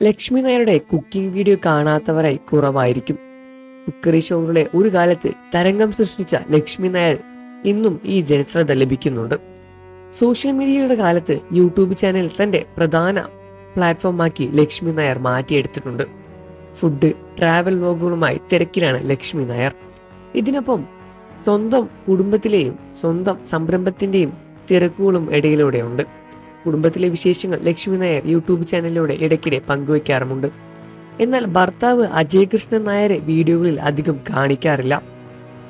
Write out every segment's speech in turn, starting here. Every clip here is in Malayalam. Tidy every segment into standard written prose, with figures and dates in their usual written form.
ലക്ഷ്മി നായരുടെ കുക്കിംഗ് വീഡിയോ കാണാത്തവരായി കുറവായിരിക്കും. കുക്കറി ഷോകളുടെ ഒരു കാലത്ത് തരംഗം സൃഷ്ടിച്ച ലക്ഷ്മി നായർ ഇന്നും ഈ ജനശ്രദ്ധ ലഭിക്കുന്നുണ്ട്. സോഷ്യൽ മീഡിയയുടെ കാലത്ത് യൂട്യൂബ് ചാനൽ തന്റെ പ്രധാന പ്ലാറ്റ്ഫോമാക്കി ലക്ഷ്മി നായർ മാറ്റിയെടുത്തിട്ടുണ്ട്. ഫുഡ്, ട്രാവൽ വ്ലോഗുകളുമായി തിരക്കിലാണ് ലക്ഷ്മി നായർ. ഇതിനൊപ്പം സ്വന്തം കുടുംബത്തിലെയും സ്വന്തം സംരംഭത്തിന്റെയും തിരക്കുകളും ഇടയിലൂടെയുണ്ട്. കുടുംബത്തിലെ വിശേഷങ്ങൾ ലക്ഷ്മി നായർ യൂട്യൂബ് ചാനലിലൂടെ ഇടയ്ക്കിടെ പങ്കുവയ്ക്കാറുമുണ്ട്. എന്നാൽ ഭർത്താവ് അജയ് കൃഷ്ണൻ നായരെ വീഡിയോകളിൽ അധികം കാണിക്കാറില്ല.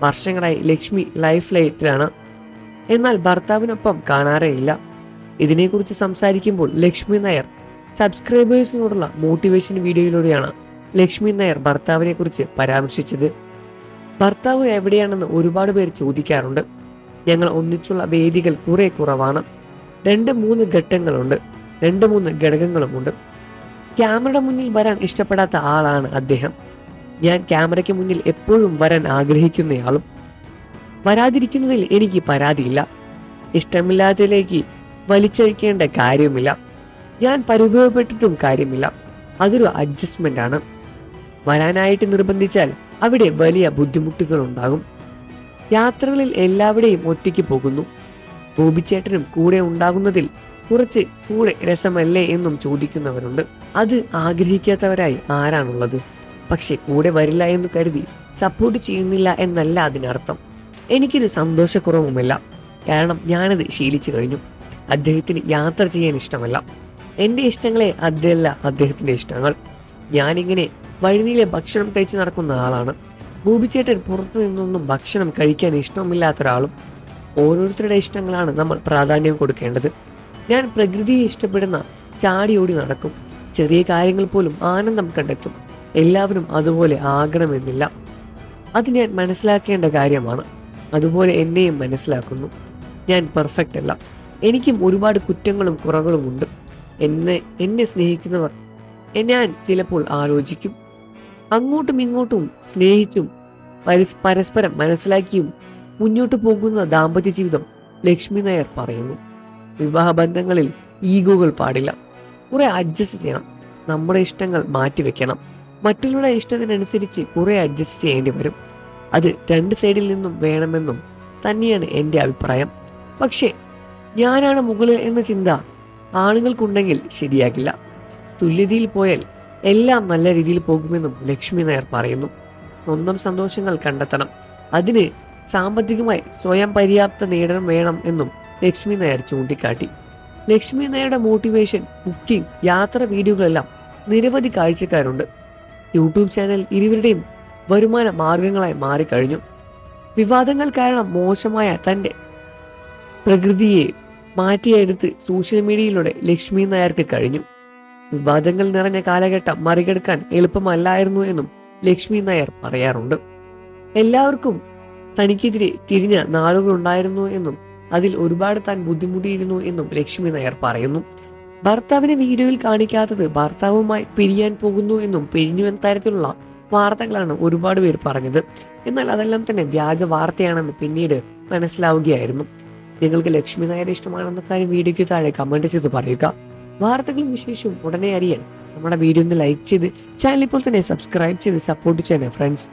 വർഷങ്ങളായി ലക്ഷ്മി ലൈഫ് ലൈറ്റിലാണ്, എന്നാൽ ഭർത്താവിനൊപ്പം കാണാറേയില്ല. ഇതിനെക്കുറിച്ച് സംസാരിക്കുമ്പോൾ ലക്ഷ്മി നായർ സബ്സ്ക്രൈബേഴ്സിനോടുള്ള മോട്ടിവേഷൻ വീഡിയോയിലൂടെയാണ് ലക്ഷ്മി നായർ ഭർത്താവിനെ കുറിച്ച് പരാമർശിച്ചത്. ഭർത്താവ് എവിടെയാണെന്ന് ഒരുപാട് പേർ ചോദിക്കാറുണ്ട്. ഞങ്ങൾ ഒന്നിച്ചുള്ള വേദികൾ കുറെ കുറവാണ്. 2-3 ഘട്ടങ്ങളുണ്ട്, 2-3 ഘടകങ്ങളുമുണ്ട്. ക്യാമറയുടെ മുന്നിൽ വരാൻ ഇഷ്ടപ്പെടാത്ത ആളാണ് അദ്ദേഹം. ഞാൻ ക്യാമറയ്ക്ക് മുന്നിൽ എപ്പോഴും വരാൻ ആഗ്രഹിക്കുന്നയാളും. വരാതിരിക്കുന്നതിൽ എനിക്ക് പരാതിയില്ല. ഇഷ്ടമില്ലാത്തതിലേക്ക് വലിച്ചഴിക്കേണ്ട കാര്യവുമില്ല. ഞാൻ പരിഭവപ്പെട്ടിട്ടും കാര്യമില്ല. അതൊരു അഡ്ജസ്റ്റ്മെന്റ് ആണ്. വരാനായിട്ട് നിർബന്ധിച്ചാൽ അവിടെ വലിയ ബുദ്ധിമുട്ടുകൾ ഉണ്ടാകും. യാത്രകളിൽ എല്ലാവിടെയും ഒറ്റയ്ക്ക് പോകുന്നു. ബോബിച്ചേട്ടനും കൂടെ ഉണ്ടാകുന്നതിൽ കുറച്ച് കൂടെ രസമല്ലേ എന്നും ചോദിക്കുന്നവരുണ്ട്. അത് ആഗ്രഹിക്കാത്തവരായി ആരാണുള്ളത്? പക്ഷെ കൂടെ വരില്ല എന്ന് കരുതി സപ്പോർട്ട് ചെയ്യുന്നില്ല എന്നല്ല അതിനർത്ഥം. എനിക്കൊരു സന്തോഷക്കുറവുമില്ല, കാരണം ഞാനത് ശീലിച്ചു കഴിഞ്ഞു. അദ്ദേഹത്തിന് യാത്ര ചെയ്യാൻ ഇഷ്ടമല്ല. എൻ്റെ ഇഷ്ടങ്ങളെ അതല്ല അദ്ദേഹത്തിൻ്റെ ഇഷ്ടങ്ങൾ. ഞാനിങ്ങനെ വഴിനീളെ ഭക്ഷണം കഴിച്ച് നടക്കുന്ന ആളാണ്. ബോബിച്ചേട്ടൻ പുറത്തു നിന്നൊന്നും ഭക്ഷണം കഴിക്കാൻ ഇഷ്ടമില്ലാത്ത ഒരാളും. ഓരോരുത്തരുടെ ഇഷ്ടങ്ങളാണ് നമ്മൾ പ്രാധാന്യം കൊടുക്കേണ്ടത്. ഞാൻ പ്രകൃതിയെ ഇഷ്ടപ്പെടുന്ന ചാടിയോടി നടക്കും. ചെറിയ കാര്യങ്ങൾ പോലും ആനന്ദം കണ്ടെത്തും. എല്ലാവരും അതുപോലെ ആകണമെന്നില്ല. അത് ഞാൻ മനസ്സിലാക്കേണ്ട കാര്യമാണ്. അതുപോലെ എന്നെയും മനസ്സിലാക്കുന്നു. ഞാൻ പെർഫെക്റ്റ് അല്ല. എനിക്കും ഒരുപാട് കുറ്റങ്ങളും കുറവുകളും ഉണ്ട്. എന്നെ സ്നേഹിക്കുന്നവർ ഞാൻ ചിലപ്പോൾ ആലോചിക്കും. അങ്ങോട്ടും ഇങ്ങോട്ടും സ്നേഹിച്ചും പരസ്പരം മനസ്സിലാക്കിയും മുന്നോട്ട് പോകുന്ന ദാമ്പത്യ ജീവിതം ലക്ഷ്മി നായർ പറയുന്നു. വിവാഹബന്ധങ്ങളിൽ ഈഗോകൾ പാടില്ല. കുറെ അഡ്ജസ്റ്റ് ചെയ്യണം. നമ്മുടെ ഇഷ്ടങ്ങൾ മാറ്റിവെക്കണം. മറ്റുള്ളവരുടെ ഇഷ്ടത്തിനനുസരിച്ച് കുറെ അഡ്ജസ്റ്റ് ചെയ്യേണ്ടി വരും. അത് 2 സൈഡിൽ നിന്നും വേണമെന്നും തന്നെയാണ് എൻ്റെ അഭിപ്രായം. പക്ഷേ ഞാനാണ് മുകളിൽ എന്ന ചിന്ത ആണുങ്ങൾക്കുണ്ടെങ്കിൽ ശരിയാകില്ല. തുല്യതയിൽ പോയാൽ എല്ലാം നല്ല രീതിയിൽ പോകുമെന്നും ലക്ഷ്മി നായർ പറയുന്നു. സ്വന്തം സന്തോഷങ്ങൾ കണ്ടെത്തണം. അതിന് സാമ്പത്തികമായി സ്വയം പര്യാപ്ത നേടണം വേണം എന്നും ലക്ഷ്മി നായർ ചൂണ്ടിക്കാട്ടി. ലക്ഷ്മി നായരുടെ മോട്ടിവേഷൻ, കുക്കിംഗ്, യാത്ര വീഡിയോകളെല്ലാം നിരവധി കാഴ്ചക്കാരുണ്ട്. യൂട്യൂബ് ചാനൽ ഇരുവരുടെയും വരുമാന മാർഗങ്ങളായി മാറിക്കഴിഞ്ഞു. വിവാദങ്ങൾ കാരണം മോശമായ തൻ്റെ പ്രകൃതിയെ മാറ്റിയെടുത്ത് സോഷ്യൽ മീഡിയയിലൂടെ ലക്ഷ്മി നായർക്ക് കഴിഞ്ഞു. വിവാദങ്ങൾ നിറഞ്ഞ കാലഘട്ടം മറികടക്കാൻ എളുപ്പമല്ലായിരുന്നു എന്നും ലക്ഷ്മി നായർ പറയാറുണ്ട്. എല്ലാവർക്കും തനിക്കെതിരെ തിരിഞ്ഞ നാളുകളുണ്ടായിരുന്നു എന്നും അതിൽ ഒരുപാട് താൻ ബുദ്ധിമുട്ടിയിരുന്നു എന്നും ലക്ഷ്മി നായർ പറയുന്നു. ഭർത്താവിനെ വീഡിയോയിൽ കാണിക്കാത്തത് ഭർത്താവുമായി പിരിയാൻ പോകുന്നു എന്നും പിരിഞ്ഞുവെന്ന തരത്തിലുള്ള വാർത്തകളാണ് ഒരുപാട് പേർ പറഞ്ഞത്. എന്നാൽ അതെല്ലാം തന്നെ വ്യാജ വാർത്തയാണെന്ന് പിന്നീട് മനസ്സിലാവുകയായിരുന്നു. നിങ്ങൾക്ക് ലക്ഷ്മി നായരെ ഇഷ്ടമാണെന്ന കാര്യം വീഡിയോയ്ക്ക് താഴെ കമന്റ് ചെയ്ത് പറയുക. വാർത്തകളും വിശേഷവും ഉടനെ അറിയാൻ നമ്മുടെ വീഡിയോ ഒന്ന് ലൈക്ക് ചെയ്ത് ചാനൽ ഇപ്പോൾ തന്നെ സബ്സ്ക്രൈബ് ചെയ്ത് സപ്പോർട്ട് ചെയ്യണേ ഫ്രണ്ട്സ്.